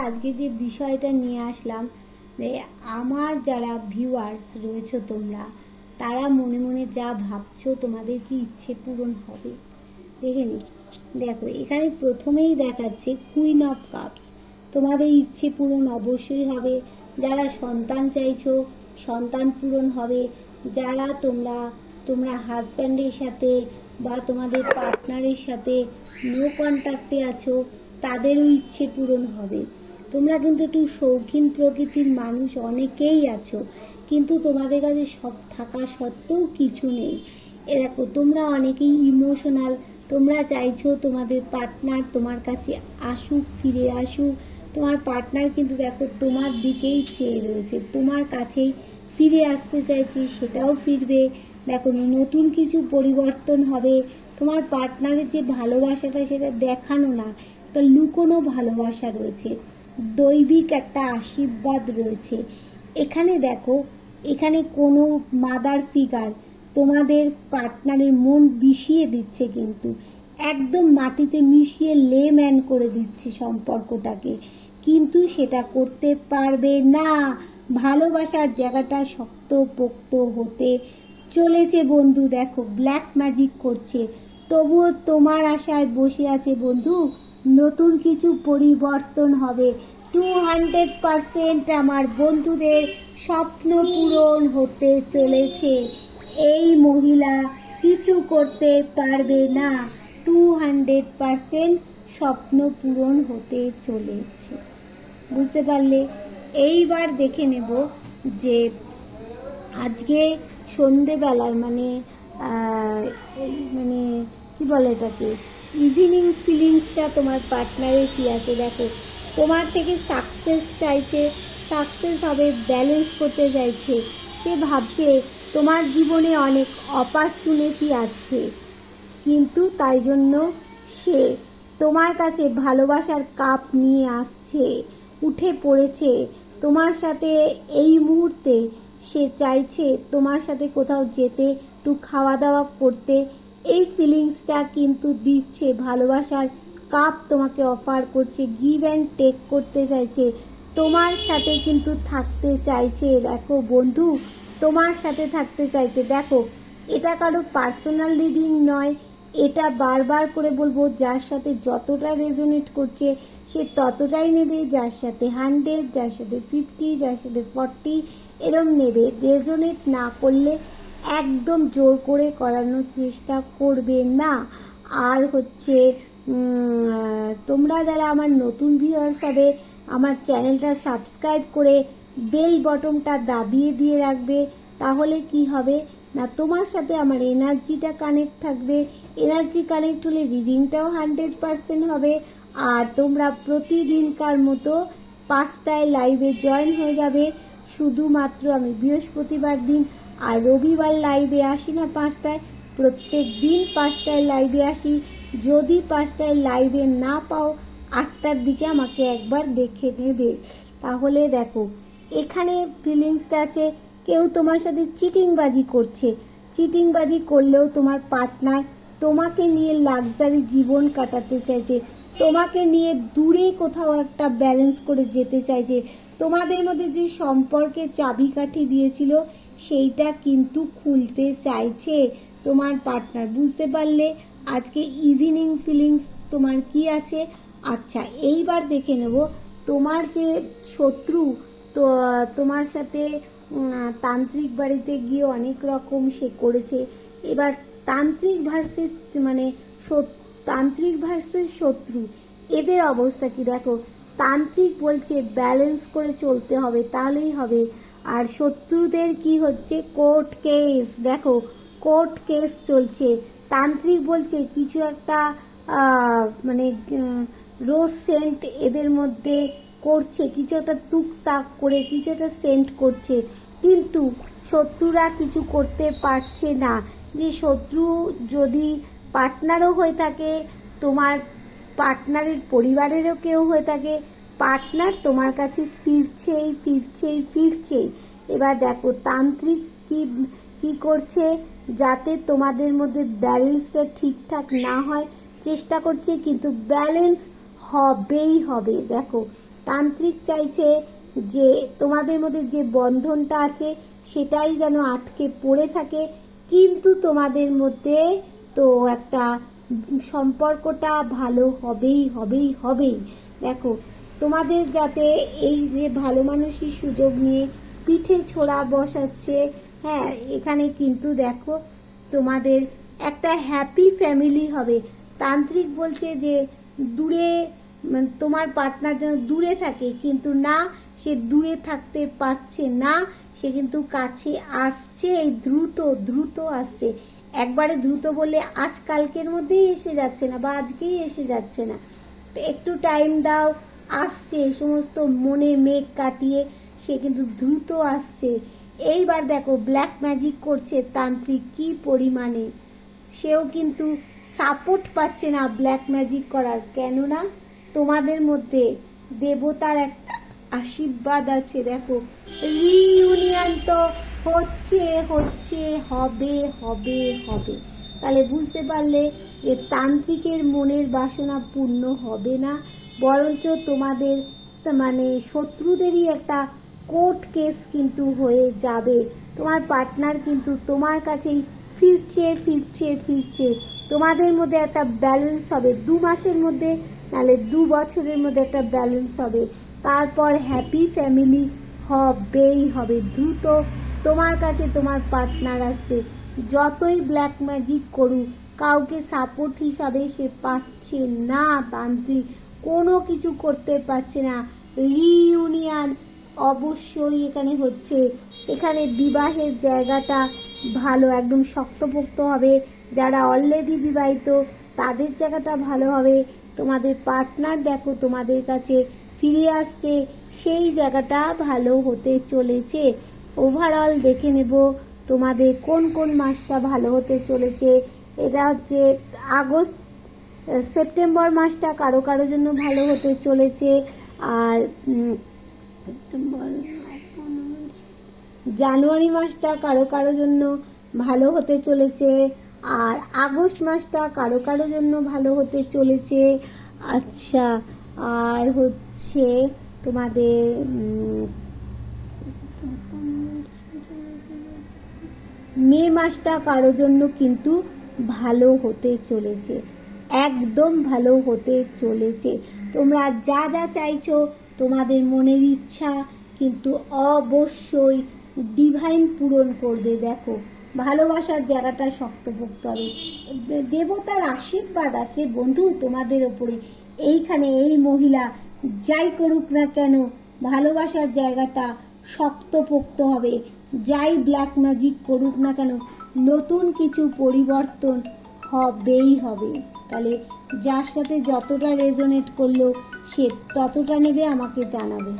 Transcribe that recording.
আজকে যে বিষয়টা নিয়ে আসলাম, যে আমার যারা ভিউয়ার্স রয়েছে তোমরা, তারা মনে মনে যা ভাবছো তোমাদের কি ইচ্ছে পূরণ হবে দেখে নি। দেখো এখানে প্রথমেই দেখাচ্ছে কুইন অফ কাপস। তোমাদের ইচ্ছে পূরণ অবশ্যই হবে। যারা সন্তান চাইছো সন্তান পূরণ হবে। যারা তোমরা হাজব্যান্ডের সাথে বা তোমাদের পার্টনারের সাথে নো কন্ট্যাক্টে আছো, তাদেরও ইচ্ছে পূরণ হবে। তোমরা কিন্তু একটু শৌখিন প্রকৃতির মানুষ অনেকেই আছো, কিন্তু তোমাদের কাছে সব থাকা সত্ত্বেও কিছু নেই। এ দেখো তোমরা অনেকেই ইমোশনাল। তোমরা চাইছো তোমাদের পার্টনার তোমার কাছে আসুক, ফিরে আসুক। তোমার পার্টনার কিন্তু দেখো তোমার দিকেই চেয়ে রয়েছে, তোমার কাছেই ফিরে আসতে চাইছে, সেটাও ফিরবে। দেখো নতুন কিছু পরিবর্তন হবে। তোমার পার্টনারের যে ভালোবাসাটা সেটা দেখানো না, একটা লুকোনো ভালোবাসা রয়েছে, দৈবিক একটা আশীর্বাদ রয়েছে। এখানে দেখো, এখানে কোনো মাদার ফিগার তোমাদের পার্টনারের মন বিষিয়ে দিচ্ছে, কিন্তু একদম মাটিতে মিশিয়ে লেম্যান করে দিচ্ছে সম্পর্কটাকে, কিন্তু সেটা করতে পারবে না। ভালোবাসার জায়গাটা শক্তপোক্ত হতে চলেছে বন্ধু। দেখো ব্ল্যাক ম্যাজিক করছে, তবুও তোমার আশায় বসে আছে বন্ধু। নতুন কিছু পরিবর্তন হবে। 200% আমার বন্ধুদের স্বপ্ন পূরণ হতে চলেছে। এই মহিলা কিছু করতে পারবে না। 200% স্বপ্ন পূরণ হতে চলেছে। বুঝতে পারলে? এইবার দেখে নেব যে আজকে সন্ধেবেলায় মানে কি বলে এটাকে, ইভিনিং ফিলিংসটা তোমার পার্টনারের কী আছে। দেখো তোমার থেকে সাকসেস চাইছে, সাকসেস হবে, ব্যালেন্স করতে চাইছে। সে ভাবছে তোমার জীবনে অনেক অপরচুনিটি আছে, কিন্তু তাই জন্য সে তোমার কাছে ভালোবাসার কাপ নিয়ে আসছে, উঠে পড়েছে তোমার সাথে। এই মুহূর্তে সে চাইছে তোমার সাথে কোথাও যেতে, একটু খাওয়া দাওয়া করতে। এই ফিলিংসটা কিন্তু দিচ্ছে, ভালোবাসার কাপ তোমাকে অফার করছে, গিভ অ্যান্ড টেক করতে চাইছে, তোমার সাথে কিন্তু থাকতে চাইছে। দেখো বন্ধু, তোমার সাথে থাকতে চাইছে। দেখো এটা কারো পার্সোনাল রিডিং নয়, এটা বারবার করে বলবো, যার সাথে যতটা রেজোনেট করছে সে ততটাই নেবে, যার সাথে 100, যার সাথে 50, যার সাথে 40 এরম নেবে। রেজোনেট না করলে একদম জোর করে করানোর চেষ্টা করবে না। আর হচ্ছে তোমরা যারা আমার নতুন ভিউয়ার্স হবে, আমার চ্যানেলটা সাবস্ক্রাইব করে বেল বটনটা দাবিয়ে দিয়ে রাখবে। তাহলে কি হবে না, তোমার সাথে আমার এনার্জিটা কানেক্ট থাকবে। এনার্জি কানেক্ট হলে রিডিংটাও 100% হবে। আর তোমরা প্রতিদিনকার মতো 5টায় লাইভে জয়েন হয়ে যাবে। শুধুমাত্র আমি বৃহস্পতিবার দিন আর রবিবার লাইভে আসি না 5টায়, প্রত্যেক দিন 5টায় লাইভে আসি। যদি 5টায় লাইভে না পাও, 8টার দিকে আমাকে একবার দেখে নেবে। তাহলে দেখো এখানে ফিলিংসটা আছে, কেউ তোমার সাথে চিটিংবাজি করছে। চিটিংবাজি করলেও তোমার পার্টনার তোমাকে নিয়ে লাক্সারি জীবন কাটাতে চাইছে, তোমাকে নিয়ে দূরে কোথাও একটা ব্যালেন্স করে যেতে চাইছে। তোমাদের মধ্যে যে সম্পর্কে চাবিকাঠি দিয়েছিল সেইটা কিন্তু খুলতে চাইছে তোমার পার্টনার। বুঝতে পারলে আজকে ইভিনিং ফিলিংস তোমার কি আছে? আচ্ছা, এইবার দেখে নেব তোমার যে শত্রু, তো তোমার সাথে তান্ত্রিক বাড়িতে গিয়ে অনেক রকম সে করেছে। এবার তান্ত্রিক ভার্সেস তান্ত্রিক ভার্সেস শত্রু, এদের অবস্থা কি দেখো। তান্ত্রিক বলছে ব্যালেন্স করে চলতে হবে, তাহলেই হবে। আর শত্রুদের কি হচ্ছে, কোর্ট কেস। দেখো কোর্ট কেস চলছে। তান্ত্রিক বলছে কিছু একটা মানে রোজ সেন্ট এদের মধ্যে করছে, কিছু একটা টুকটাক করে কিছু একটা সেন্ট করছে, কিন্তু শত্রুরা কিছু করতে পারছে না। যে শত্রু যদি পার্টনারও হয়ে থাকে, তোমার পার্টনারের পরিবারেরও কেউ হয়ে থাকে, পার্টনার তোমার কাছে ফিরছেই ফিরছেই ফিরছেই। এবার দেখো তান্ত্রিক কি কি করছে, যাতে তোমাদের মধ্যে ব্যালেন্সটা ঠিকঠাক না হয় চেষ্টা করছে, কিন্তু ব্যালেন্স হবেই হবে। দেখো তান্ত্রিক চাইছে যে তোমাদের মধ্যে যে বন্ধনটা আছে সেটাই যেন আটকে পড়ে থাকে, কিন্তু তোমাদের মধ্যে তো একটা সম্পর্কটা ভালো হবেই হবেই হবেই। দেখো তোমাদের যাতে এই যে ভালো মানুষই সুযোগ নিয়ে পিঠে ছোড়া বসাচ্ছে, হ্যাঁ এখানে কিন্তু দেখো তোমাদের একটা হ্যাপি ফ্যামিলি হবে। তান্ত্রিক বলছে যে দূরে তোমার পার্টনার যেন দূরে থাকে, কিন্তু না, সে দূরে থাকতে পারছে না, সে কিন্তু কাছে আসছে, এই দ্রুত দ্রুত আসছে। একবারে দ্রুত বললে আজকালকের মধ্যেই এসে যাচ্ছে না বা আজকেই এসে যাচ্ছে না, একটু টাইম দাও, আসছে, সমস্ত মনে মেঘ কাটিয়ে সে কিন্তু দ্রুত আসছে। এইবার দেখো ব্ল্যাক ম্যাজিক করছে তান্ত্রিক কি পরিমাণে, সেও কিন্তু সাপোর্ট পাচ্ছে না ব্ল্যাক ম্যাজিক করার, কেননা তোমাদের মধ্যে দেবতার একটা আশীর্বাদ আছে। দেখো রিইউনিয়ন তো হচ্ছে হচ্ছে, হবে হবে হবে। তাহলে বুঝতে পারলে যে তান্ত্রিকের মনের বাসনা পূর্ণ হবে না, বরঞ্চ তোমাদের মানে শত্রুদেরই একটা কোর্ট কেস কিন্তু হয়ে যাবে। তোমার পার্টনার কিন্তু তোমার কাছেই ফিরছে ফিরছে ফিরছে। তোমাদের মধ্যে একটা ব্যালেন্স হবে 2 মাসের মধ্যে, নাহলে 2 বছরের মধ্যে একটা ব্যালেন্স হবে। তারপর হ্যাপি ফ্যামিলি হবেই হবে। দ্রুত তোমার কাছে তোমার পার্টনার আসছে। যতই ব্ল্যাক ম্যাজিক করুক, কাউকে সাপোর্ট হিসাবে সে পাচ্ছে না, তান্ত্রিক কোনো কিছু করতে পারছে না। রিইউনিয়ন অবশ্যই এখানে হচ্ছে। এখানে বিবাহের জায়গাটা ভালো, একদম শক্তপোক্ত হবে। যারা অলরেডি বিবাহিত তাদের জায়গাটা ভালো হবে। তোমাদের পার্টনার দেখো তোমাদের কাছে ফিরে আসছে, সেই জায়গাটা ভালো হতে চলেছে। ওভারঅল দেখে নেব তোমাদের কোন কোন মাসটা ভালো হতে চলেছে। এটা হচ্ছে আগস্ট সেপ্টেম্বর মাসটা কারো কারোর জন্য ভালো হতে চলেছে, আর জানুয়ারি মাসটা কারো কারো জন্য ভালো হতে চলেছে, আর আগস্ট মাসটা কারো কারো জন্য ভালো হতে চলেছে। আচ্ছা, আর হচ্ছে তোমাদের মে মাসটা কারো জন্য কিন্তু ভালো হতে চলেছে, একদম ভালো হতে চলেছে। তোমরা যা যা চাইছো তোমাদের মনের ইচ্ছা কিন্তু অবশ্যই ডিভাইন পূরণ করবে। দেখো ভালোবাসার জায়গাটা শক্তপোক্ত হবে, দেবতার আশীর্বাদ আছে বন্ধু তোমাদের ওপরে। এইখানে এই মহিলা যাই করুক না কেন ভালোবাসার জায়গাটা শক্তপোক্ত হবে। যাই ব্ল্যাক ম্যাজিক করুক না কেন নতুন কিছু পরিবর্তন হবেই হবে। তাহলে যার সাথে যতটা রেজোনেট করলো সে ততটা নেবে, আমাকে জানাবে।